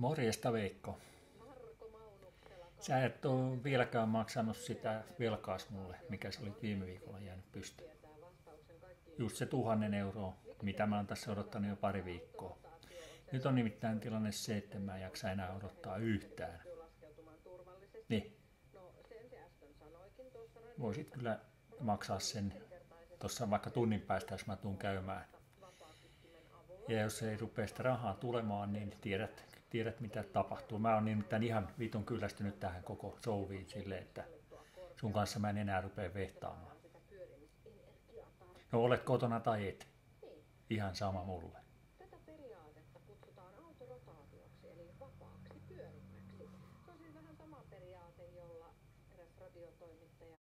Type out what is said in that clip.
Morjesta Veikko. Sä et ole vieläkään maksanut sitä velkaas mulle, mikä se oli viime viikolla jäänyt pystyyn. Just se 1 000 euroa, mitä mä oon tässä odottanut jo pari viikkoa. Nyt on nimittäin tilanne se, että mä en jaksa enää odottaa yhtään. Niin. Voisit kyllä maksaa sen tuossa vaikka tunnin päästä, jos mä tuun käymään. Ja jos ei rupea sitä rahaa tulemaan, niin tiedät mitä tapahtuu. Mä oon nimittäin ihan vitun kyllästynyt tähän koko showviin silleen, että sun kanssa mä en enää rupea vehtaamaan. No olet kotona tai et. Ihan sama mulle.